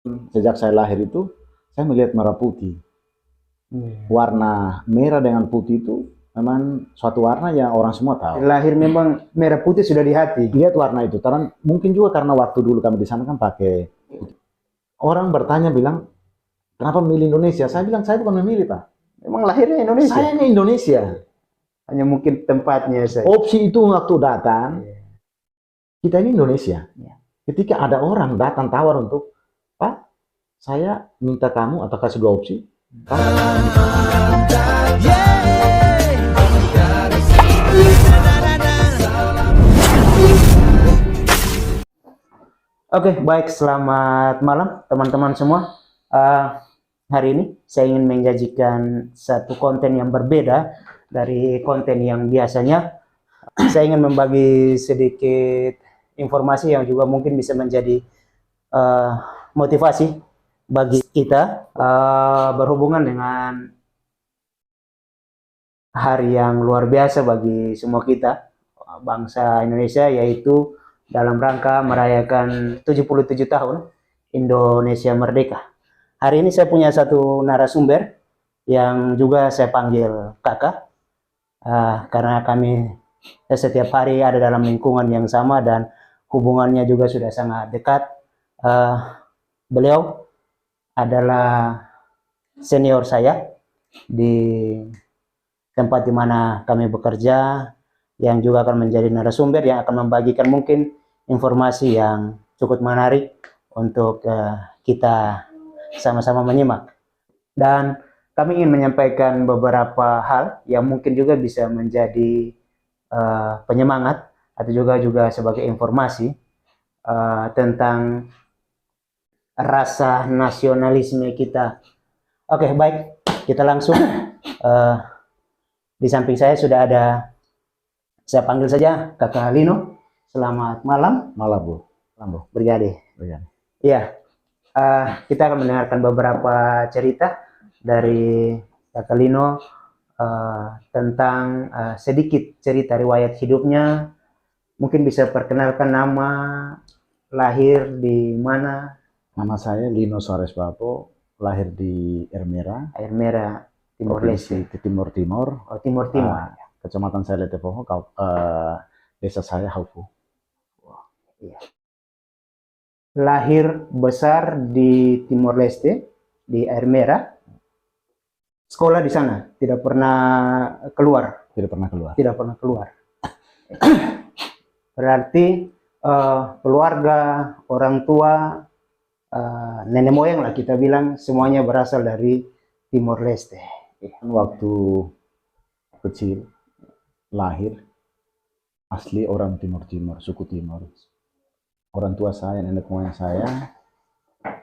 Sejak saya lahir itu, saya melihat merah putih. Warna merah dengan putih itu memang suatu warna yang orang semua tahu. Lahir memang merah putih sudah di hati. Lihat warna itu, karena mungkin juga karena waktu dulu kami di sana kan pakai putih. Orang bertanya bilang, kenapa memilih Indonesia? Saya bilang, saya bukan memilih, Pak. Memang lahirnya Indonesia. Saya ini Indonesia. Hanya mungkin tempatnya saja. Opsi itu waktu datang, kita ini Indonesia. Ketika ada orang datang tawar untuk, Pak, saya minta kamu atau kasih dua opsi. Oke, baik. Selamat malam teman-teman semua. Hari ini saya ingin menyajikan satu konten yang berbeda dari konten yang biasanya. Saya ingin membagi sedikit informasi yang juga mungkin bisa menjadi motivasi bagi kita berhubungan dengan hari yang luar biasa bagi semua kita, bangsa Indonesia, yaitu dalam rangka merayakan 77 tahun Indonesia Merdeka. Hari ini saya punya satu narasumber yang juga saya panggil kakak, karena kami setiap hari ada dalam lingkungan yang sama dan hubungannya juga sudah sangat dekat. Beliau adalah senior saya di tempat di mana kami bekerja, yang juga akan menjadi narasumber yang akan membagikan mungkin informasi yang cukup menarik untuk kita sama-sama menyimak. Dan kami ingin menyampaikan beberapa hal yang mungkin juga bisa menjadi penyemangat atau juga sebagai informasi tentang rasa nasionalisme kita. Oke, baik, kita langsung. Di samping saya sudah ada, saya panggil saja Kakak Lino. Selamat malam. Malam, Bu. Malam, Bu. Brigade. Iya, kita akan mendengarkan beberapa cerita dari Kakak Lino tentang sedikit cerita riwayat hidupnya. Mungkin bisa perkenalkan nama, lahir di mana? Nama saya Lino Suarez Papo, lahir di Air Merah, Timor Leste. Timur. Oh, Timur. Kecamatan saya Letepoho, desa saya Haufu. Iya. Lahir besar di Timor Leste, di Air Merah. Sekolah di sana, tidak pernah keluar. Tidak pernah keluar. Berarti keluarga, orang tua, nenek moyang lah kita bilang, semuanya berasal dari Timor Leste. Waktu kecil lahir asli orang Timur, suku Timur. Orang tua saya, nenek moyang saya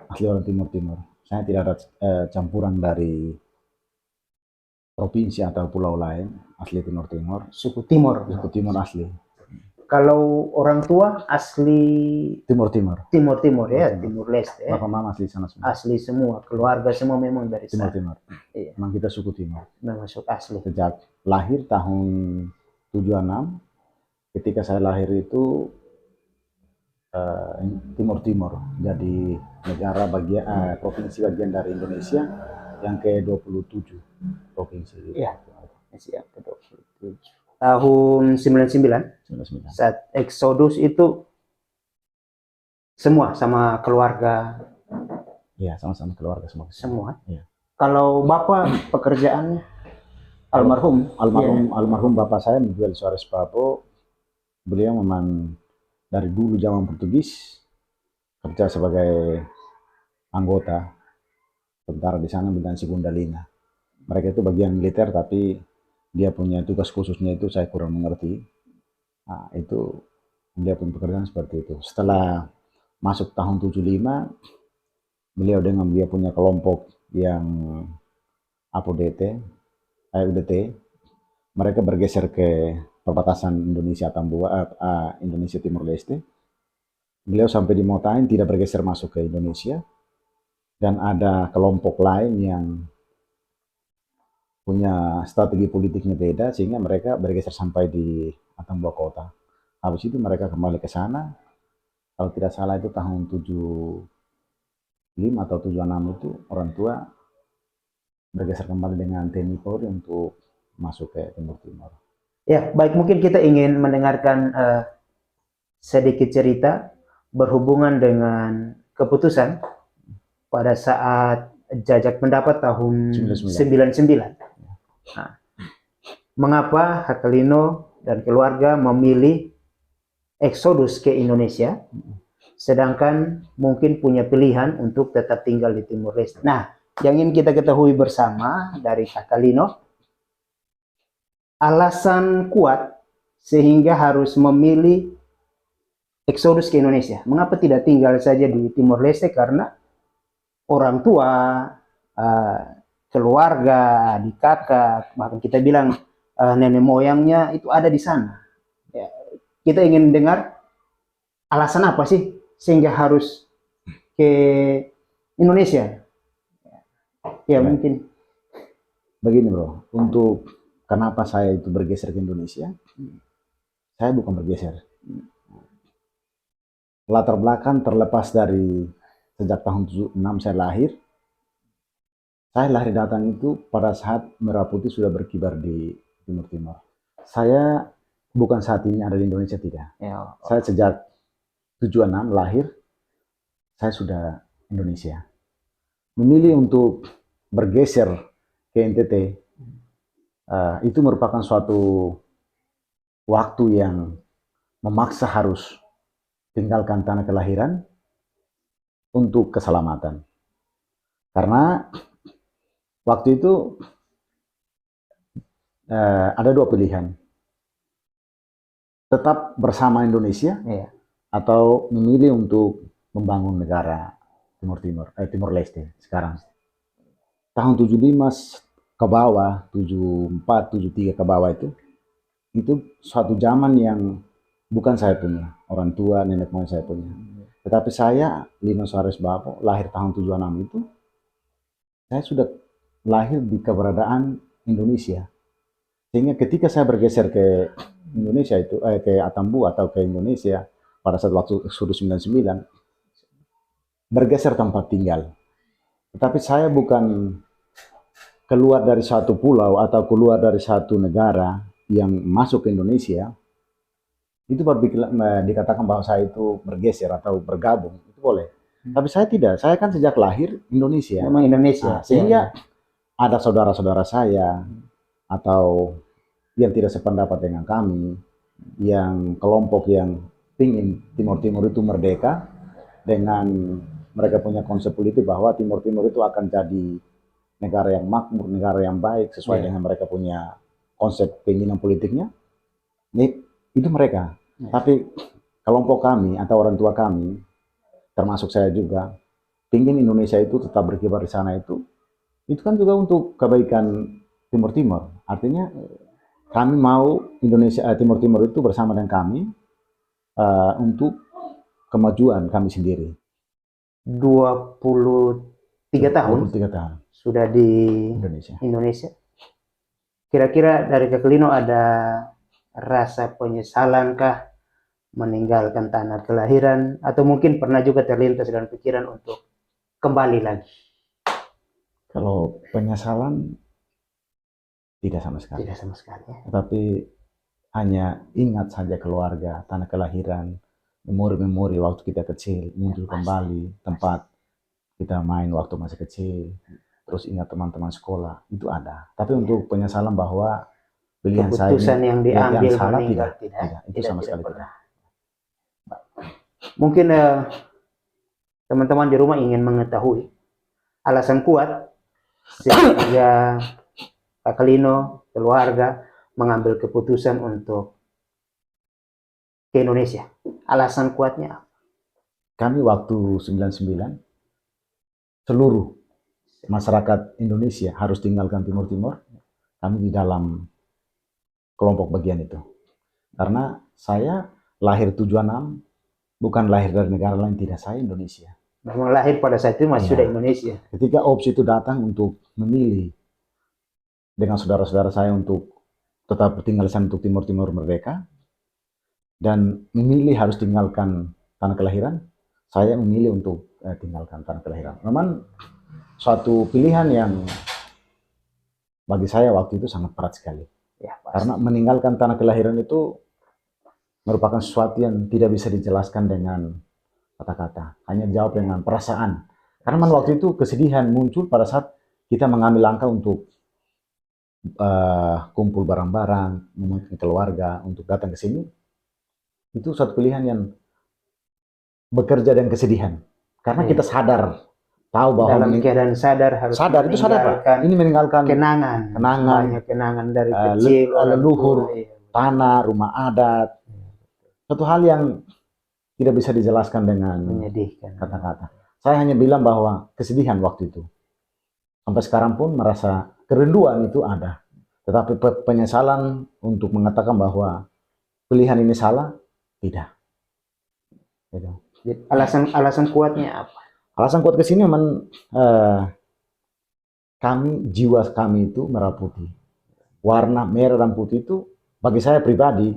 asli orang Timur. Saya tidak ada campuran dari provinsi atau pulau lain, asli Timur. Suku Timur Asli. Kalau orang tua asli Timur ya, Timur Leste. Bapak mama asli sana semua. Asli semua, keluarga semua memang dari sana. Timur. Iya. Memang kita suku Timur. Memang suku asli. Sejak lahir tahun 76, ketika saya lahir itu Timur jadi negara bagian provinsi bagian dari Indonesia yang ke-27 provinsi. Iya. Siap, ke-27. Tahun 99 saat eksodus itu semua sama keluarga. Iya, sama-sama keluarga semua. Iya. Kalau Bapak pekerjaannya almarhum Bapak saya Miguel Suarez Papo, beliau memang dari dulu zaman Portugis kerja sebagai anggota tentara di sana bintang Sigundalina. Mereka itu bagian militer, tapi dia punya tugas khususnya itu saya kurang mengerti. Nah, itu dia punya pekerjaan seperti itu. Setelah masuk tahun 75, beliau dengan dia punya kelompok yang UDT, mereka bergeser ke perbatasan Indonesia Indonesia Timur Leste. Beliau sampai di Motain tidak bergeser masuk ke Indonesia, dan ada kelompok lain yang punya strategi politiknya beda, sehingga mereka bergeser sampai di Atambua Kota. Habis itu mereka kembali ke sana, kalau tidak salah itu tahun atau 76 itu orang tua bergeser kembali dengan TNI Polri untuk masuk ke Timur Timur. Ya, baik, mungkin kita ingin mendengarkan sedikit cerita berhubungan dengan keputusan pada saat jajak pendapat tahun 99. Nah, mengapa Hakelino dan keluarga memilih eksodus ke Indonesia, sedangkan mungkin punya pilihan untuk tetap tinggal di Timur Leste. Nah, yang ingin kita ketahui bersama dari Hakelino, alasan kuat sehingga harus memilih eksodus ke Indonesia. Mengapa tidak tinggal saja di Timur Leste? Karena orang tua, keluarga, adik kakak, bahkan kita bilang nenek moyangnya itu ada di sana. Ya, kita ingin dengar alasan apa sih sehingga harus ke Indonesia. Ya, mungkin begini bro, untuk kenapa saya itu bergeser ke Indonesia, saya bukan bergeser. Latar belakang terlepas dari sejak tahun 76 saya lahir datang itu pada saat Merah Putih sudah berkibar di Timur Timur. Saya bukan saat ini ada di Indonesia, tidak. ya, Saya sejak 76 lahir, saya sudah Indonesia. Memilih untuk bergeser ke NTT, itu merupakan suatu waktu yang memaksa harus tinggalkan tanah kelahiran untuk keselamatan. Karena waktu itu ada dua pilihan. Tetap bersama Indonesia, ya, atau memilih untuk membangun negara Timur Leste sekarang. Tahun 75 ke bawah, 74, 73 ke bawah itu suatu zaman yang bukan saya punya, orang tua, nenek moyang saya punya. Tetapi saya, Lino Suarez Bapo, lahir tahun 76 itu, saya sudah lahir di keberadaan Indonesia. Sehingga ketika saya bergeser ke Indonesia itu, ke Atambu atau ke Indonesia, pada saat waktu Eksodus 99, bergeser tempat tinggal. Tetapi saya bukan keluar dari satu pulau atau keluar dari satu negara yang masuk ke Indonesia, itu baru dikatakan bahwa saya itu bergeser atau bergabung, itu boleh. Tapi saya tidak, saya kan sejak lahir Indonesia. memang Indonesia. Nah, sehingga ada saudara-saudara saya atau yang tidak sependapat dengan kami, yang kelompok yang ingin Timur Timur itu merdeka, dengan mereka punya konsep politik bahwa Timur Timur itu akan jadi negara yang makmur, negara yang baik sesuai dengan mereka punya konsep keinginan politiknya. Itu mereka. Tapi kelompok kami atau orang tua kami, termasuk saya juga, ingin Indonesia itu tetap berkibar di sana itu kan juga untuk kebaikan Timur Timur. Artinya kami mau Indonesia, Timur Timur itu bersama dengan kami untuk kemajuan kami sendiri. 23 tahun 23 tahun sudah di Indonesia. Kira-kira dari Hakelino ada rasa penyesalankah meninggalkan tanah kelahiran, atau mungkin pernah juga terlintas dalam pikiran untuk kembali lagi? Kalau penyesalan tidak sama sekali. Tidak sama sekali. Tetapi hanya ingat saja keluarga, tanah kelahiran, memori-memori waktu kita kecil, muncul kembali tempat kita main waktu masih kecil, terus ingat teman-teman sekolah, itu ada. Tapi untuk penyesalan bahwa pilihan keputusan saya yang diambil yang salah, tidak, itu sama sekali tidak. Mungkin teman-teman di rumah ingin mengetahui alasan kuat sehingga Hakelino, keluarga mengambil keputusan untuk ke Indonesia. Alasan kuatnya? Kami waktu 99, seluruh masyarakat Indonesia harus tinggalkan Timur Timur. Kami di dalam kelompok bagian itu. Karena saya lahir 76, bukan lahir dari negara lain, tidak, saya Indonesia. Memang lahir pada saat itu masih sudah Indonesia. Ketika opsi itu datang untuk memilih dengan saudara-saudara saya untuk tetap tinggal di sana untuk Timur Timur merdeka, dan memilih harus tinggalkan tanah kelahiran, saya memilih untuk tinggalkan tanah kelahiran. Memang suatu pilihan yang bagi saya waktu itu sangat berat sekali. Ya, pasti. Karena meninggalkan tanah kelahiran itu merupakan sesuatu yang tidak bisa dijelaskan dengan kata-kata, hanya jawab dengan perasaan. Karena waktu itu kesedihan muncul pada saat kita mengambil langkah untuk kumpul barang-barang, memiliki keluarga, untuk datang ke sini. Itu suatu pilihan yang bekerja dengan kesedihan. Karena kita sadar, tahu bahwa dalam keadaan sadar harus itu sadar Pak. Ini meninggalkan kenangan, banyak kenangan dari kecil, leluhur, tanah, rumah adat. Satu hal yang tidak bisa dijelaskan dengan menyedihkan kata-kata. Saya hanya bilang bahwa kesedihan waktu itu. Sampai sekarang pun merasa kerinduan itu ada. Tetapi penyesalan untuk mengatakan bahwa pilihan ini salah, tidak. Gitu. Alasan kuatnya apa? Alasan kuat ke sini memang jiwa kami itu merah putih. Warna merah dan putih itu bagi saya pribadi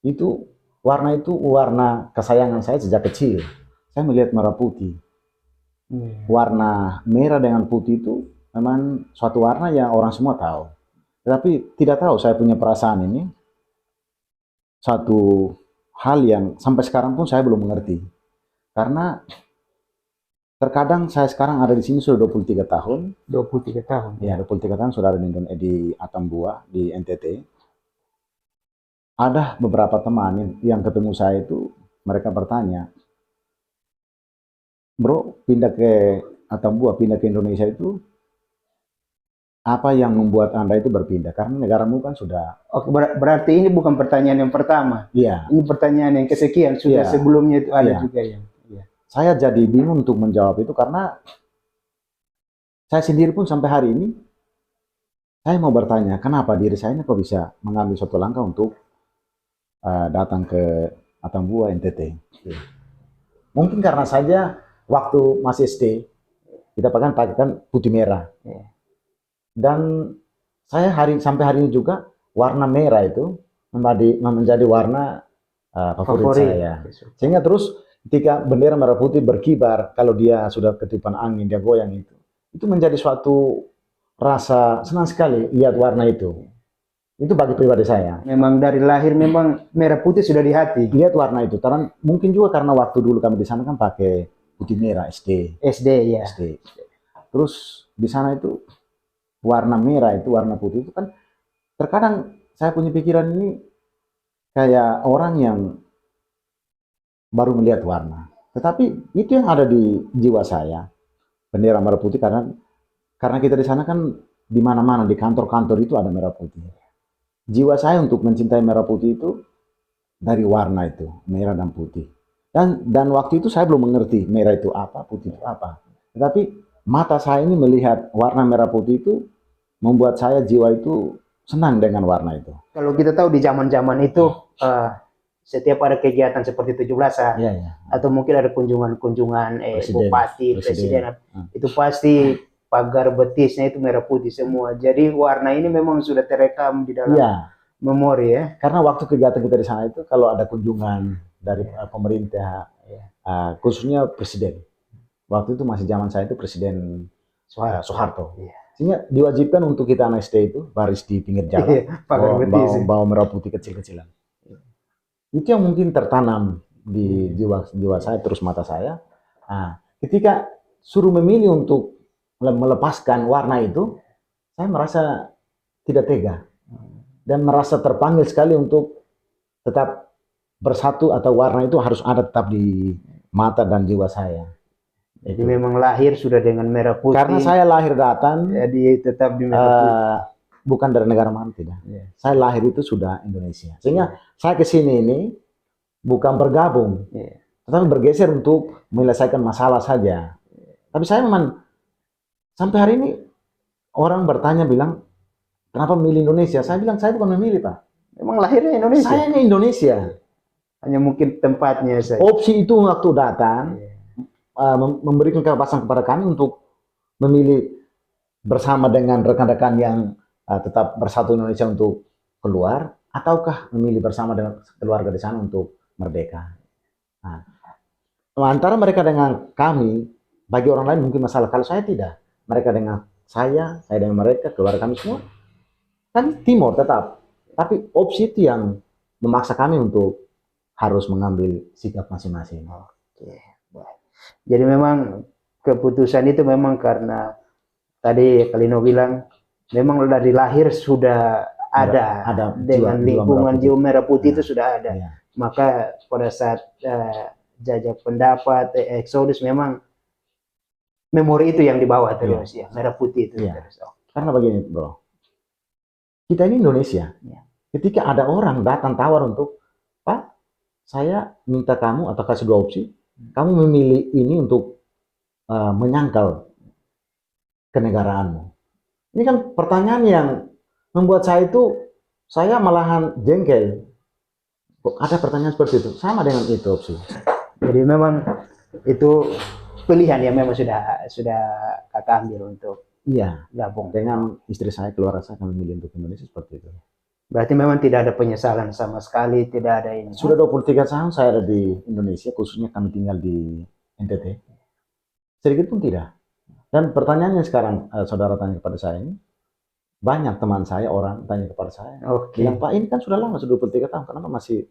itu warna kesayangan saya sejak kecil. Saya melihat merah putih. Warna merah dengan putih itu memang suatu warna yang orang semua tahu. Tetapi tidak tahu saya punya perasaan ini satu hal yang sampai sekarang pun saya belum mengerti. Karena terkadang saya sekarang ada di sini sudah 23 tahun. 23 tahun? Ya, 23 tahun sudah ada di Atambua, di NTT. Ada beberapa teman yang ketemu saya itu, mereka bertanya, bro, pindah ke Atambua, pindah ke Indonesia itu, apa yang membuat Anda itu berpindah? Karena negaramu kan sudah... Oke, berarti ini bukan pertanyaan yang pertama. Iya. Ini pertanyaan yang kesekian, sudah sebelumnya itu ada juga yang... Saya jadi bingung untuk menjawab itu karena saya sendiri pun sampai hari ini, saya mau bertanya, kenapa diri saya ini kok bisa mengambil suatu langkah untuk datang ke Atambua, NTT. Mungkin karena saja waktu masih SD, kita pakaikan putih merah. Dan saya sampai hari ini juga, warna merah itu menjadi warna favorit saya. Sehingga terus ketika bendera merah putih berkibar, kalau dia sudah ketiupan angin, dia goyang itu menjadi suatu rasa senang sekali lihat warna itu. Itu bagi pribadi saya. Memang dari lahir memang merah putih sudah di hati. Lihat warna itu. Karena mungkin juga karena waktu dulu kami di sana kan pakai putih merah SD. SD ya. SD. Terus di sana itu warna merah itu, warna putih itu kan terkadang saya punya pikiran ini kayak orang yang baru melihat warna. Tetapi itu yang ada di jiwa saya. Bendera merah putih karena kita di sana kan di mana-mana di kantor-kantor itu ada merah putih. Jiwa saya untuk mencintai merah putih itu dari warna itu, merah dan putih. Dan waktu itu saya belum mengerti merah itu apa, putih itu apa. Tetapi mata saya ini melihat warna merah putih itu membuat saya jiwa itu senang dengan warna itu. Kalau kita tahu di zaman-zaman itu setiap ada kegiatan seperti 17-an atau mungkin ada kunjungan bupati, presiden. Itu pasti pagar betisnya itu merah putih semua. Jadi warna ini memang sudah terekam di dalam memori ya. Karena waktu kegiatan kita di sana itu kalau ada kunjungan dari pemerintah, khususnya presiden. Waktu itu masih zaman saya itu Presiden Soeharto. Sehingga diwajibkan untuk kita anak SD itu baris di pinggir jalan, bawa merah putih kecil-kecilan. Itu yang mungkin tertanam di jiwa saya, terus mata saya. Ketika suruh memilih untuk melepaskan warna itu, saya merasa tidak tega dan merasa terpanggil sekali untuk tetap bersatu atau warna itu harus ada tetap di mata dan jiwa saya. Jadi memang lahir sudah dengan merah putih. Karena saya lahir datang, jadi tetap di merah putih. Bukan dari negara mana tidak. Saya lahir itu sudah Indonesia. Sehingga saya ke sini ini bukan bergabung, tetapi bergeser untuk menyelesaikan masalah saja. Tapi saya memang sampai hari ini orang bertanya bilang, kenapa memilih Indonesia? Saya bilang saya bukan memilih Pak. Memang lahirnya Indonesia. Saya ini Indonesia. Hanya mungkin tempatnya saja. Opsi itu waktu datang memberikan kebebasan kepada kami untuk memilih bersama dengan rekan-rekan yang tetap bersatu Indonesia untuk keluar, ataukah memilih bersama dengan keluarga di sana untuk merdeka. Antara mereka dengan kami, bagi orang lain mungkin masalah. Kalau saya tidak, mereka dengan saya dengan mereka, keluarga kami semua, kan timur tetap. Tapi opsi itu yang memaksa kami untuk harus mengambil sikap masing-masing. Oke, baik. Jadi memang keputusan itu memang karena tadi Kalino bilang memang dari lahir sudah ada dengan lingkungan jiwa merah putih itu sudah ada. Ya. Maka pada saat jajak pendapat, Exodus memang memori itu yang dibawa terus ya, merah putih itu terus. Karena begini bro, kita ini Indonesia. Ketika ada orang datang tawar untuk, Pak, saya minta kamu atau kasih 2 opsi, kamu memilih ini untuk menyangkal kenegaraanmu. Ini kan pertanyaan yang membuat saya malahan jengkel. Ada pertanyaan seperti itu, sama dengan itu opsi. Jadi memang itu pilihan yang memang sudah kakak ambil untuk gabung. Dengan istri saya, keluarga saya, kami memilih untuk Indonesia seperti itu. Berarti memang tidak ada penyesalan sama sekali, tidak ada ini. Sudah 23 tahun saya ada di Indonesia, khususnya kami tinggal di NTT. Sedikit pun tidak. Dan pertanyaannya sekarang saudara tanya kepada saya ini, banyak teman saya, orang tanya kepada saya, bilang, Pak, ini kan sudah lama, sudah 23 tahun, kenapa masih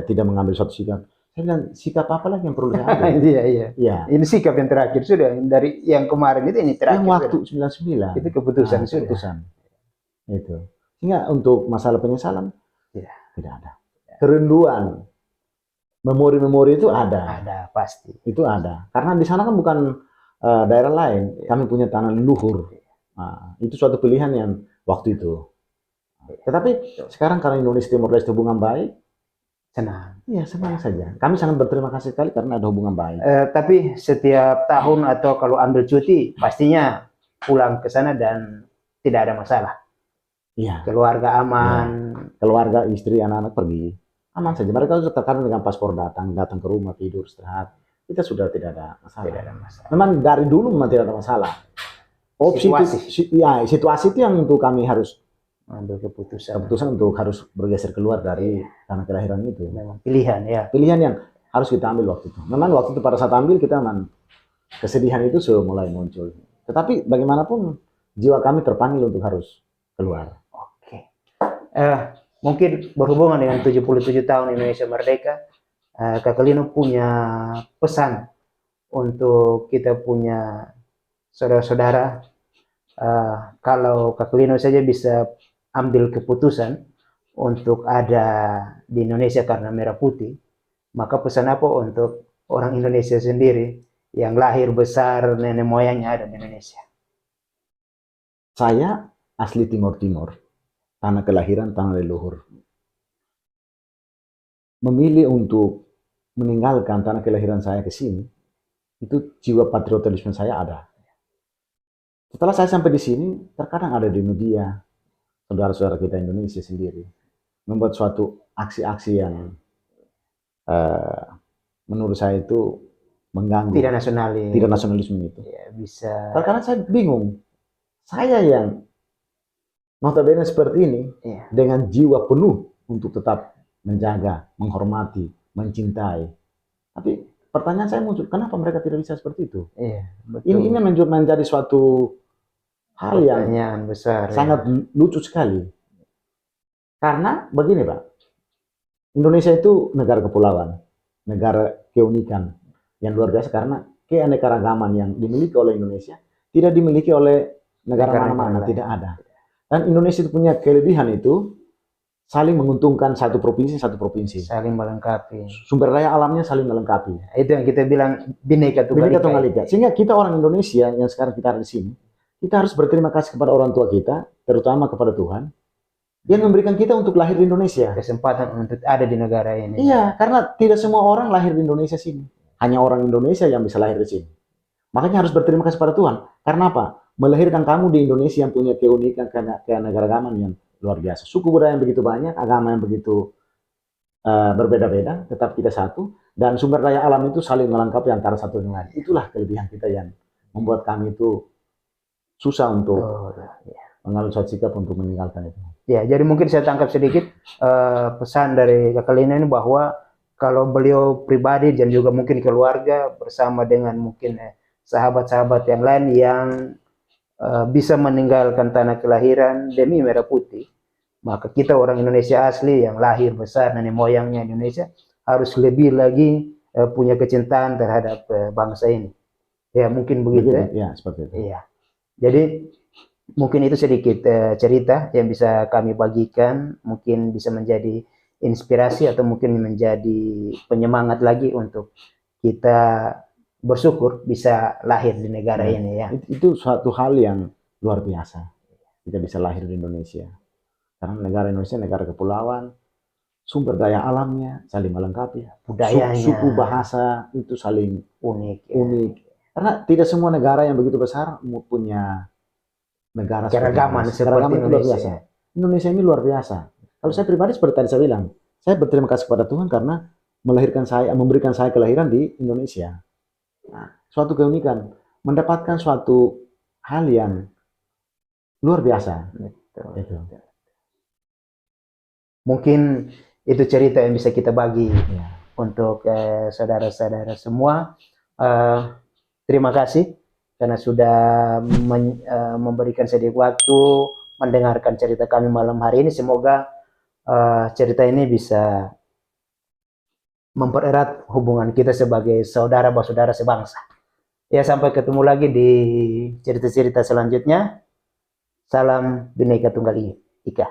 tidak mengambil suatu sikap? Saya bilang, sikap apa lagi yang perlu saya ambil? Iya. Ini sikap yang terakhir sudah, dari yang kemarin itu ini terakhir. Yang waktu 99. Itu keputusan sudah. Keputusan. Itu. Sehingga untuk masalah penyesalan, tidak ada. Kerinduan, memori-memori itu ada. Ada, pasti. Itu ada. Karena di sana kan bukan daerah lain, kami punya tanah leluhur. Nah, itu suatu pilihan yang waktu itu. Tetapi sekarang karena Indonesia Timur Leste hubungan baik, senang. Iya, senang saja. Kami sangat berterima kasih sekali karena ada hubungan baik. Tapi setiap tahun atau kalau ambil cuti, pastinya pulang ke sana dan tidak ada masalah. Iya. Keluarga aman. Keluarga, istri, anak-anak pergi. Aman saja. Mereka sudah terkadang dengan paspor datang ke rumah, tidur, istirahat. Kita sudah tidak ada masalah. Tidak ada masalah. Memang dari dulu memang tidak ada masalah. Situasi itu yang untuk kami harus ambil keputusan untuk harus bergeser keluar dari tanah kelahiran itu. Memang pilihan ya. Pilihan yang harus kita ambil waktu itu. Memang waktu itu pada saat ambil kita memang kesedihan itu sudah mulai muncul. Tetapi bagaimanapun jiwa kami terpanggil untuk harus keluar. Oke. Mungkin berhubungan dengan 77 tahun Indonesia Merdeka, Kak Lino punya pesan untuk kita punya saudara-saudara. Kalau Kak Lino saja bisa ambil keputusan untuk ada di Indonesia karena merah putih, maka pesan apa untuk orang Indonesia sendiri yang lahir besar nenek moyangnya ada di Indonesia? Saya asli Timur Timur, tanah kelahiran, tanah leluhur. Memilih untuk meninggalkan tanah kelahiran saya ke sini, itu jiwa patriotisme saya ada. Setelah saya sampai di sini, terkadang ada di media, saudara-saudara kita Indonesia sendiri, membuat suatu aksi-aksi yang menurut saya itu mengganggu. Tidak nasionalis. Tidak nasionalisme itu. Ya, bisa. Terkadang saya bingung. Saya yang notabene seperti ini, dengan jiwa penuh untuk tetap menjaga, menghormati, mencintai. Tapi pertanyaan saya muncul, kenapa mereka tidak bisa seperti itu? Iya, betul. Ini menjadi suatu hal yang besar, sangat lucu sekali. Karena begini Pak, Indonesia itu negara kepulauan, negara keunikan yang luar biasa karena keanekaragaman yang dimiliki oleh Indonesia tidak dimiliki oleh negara mana-mana, tidak ada. Dan Indonesia itu punya kelebihan itu saling menguntungkan satu provinsi, saling melengkapi. Sumber daya alamnya saling melengkapi. Itu yang kita bilang Bhinneka Tunggal Ika. Sehingga kita orang Indonesia yang sekarang kita ada di sini, kita harus berterima kasih kepada orang tua kita, terutama kepada Tuhan, yang memberikan kita untuk lahir di Indonesia. Kesempatan untuk ada di negara ini. Iya, karena tidak semua orang lahir di Indonesia sini. Hanya orang Indonesia yang bisa lahir di sini. Makanya harus berterima kasih kepada Tuhan. Karena apa? Melahirkan kamu di Indonesia yang punya keunikan, keanekaragaman yang luar biasa. Suku budaya yang begitu banyak, agama yang begitu berbeda-beda, tetap kita satu. Dan sumber daya alam itu saling melengkapi antara satu dengan lain. Itulah kelebihan kita yang membuat kami itu susah untuk mengambil suatu sikap untuk meninggalkan itu. Ya, jadi mungkin saya tangkap sedikit pesan dari Kak Lino ini bahwa kalau beliau pribadi dan juga mungkin keluarga bersama dengan mungkin sahabat-sahabat yang lain yang bisa meninggalkan tanah kelahiran demi merah putih, maka kita orang Indonesia asli yang lahir besar nenek moyangnya Indonesia harus lebih lagi punya kecintaan terhadap bangsa ini. Ya mungkin begitu. Ya, seperti itu. Iya. Jadi mungkin itu sedikit cerita yang bisa kami bagikan, mungkin bisa menjadi inspirasi atau mungkin menjadi penyemangat lagi untuk kita bersyukur bisa lahir di negara ini ya. Itu suatu hal yang luar biasa. Kita bisa lahir di Indonesia. Karena negara Indonesia negara kepulauan, sumber daya alamnya saling melengkapi, budayanya, suku bahasa itu saling unik. Unik. Karena tidak semua negara yang begitu besar punya negara keragaman seperti itu luar biasa. Indonesia ini luar biasa. Kalau saya pribadi seperti tadi saya bilang, saya berterima kasih kepada Tuhan karena melahirkan saya, memberikan saya kelahiran di Indonesia. Nah, suatu keunikan, mendapatkan suatu hal yang luar biasa. Betul. Mungkin itu cerita yang bisa kita bagi untuk saudara-saudara semua. Terima kasih karena sudah memberikan sedikit waktu mendengarkan cerita kami malam hari ini. Semoga cerita ini bisa mempererat hubungan kita sebagai saudara-saudara sebangsa. Ya, sampai ketemu lagi di cerita-cerita selanjutnya. Salam Bhinneka Tunggal Ika.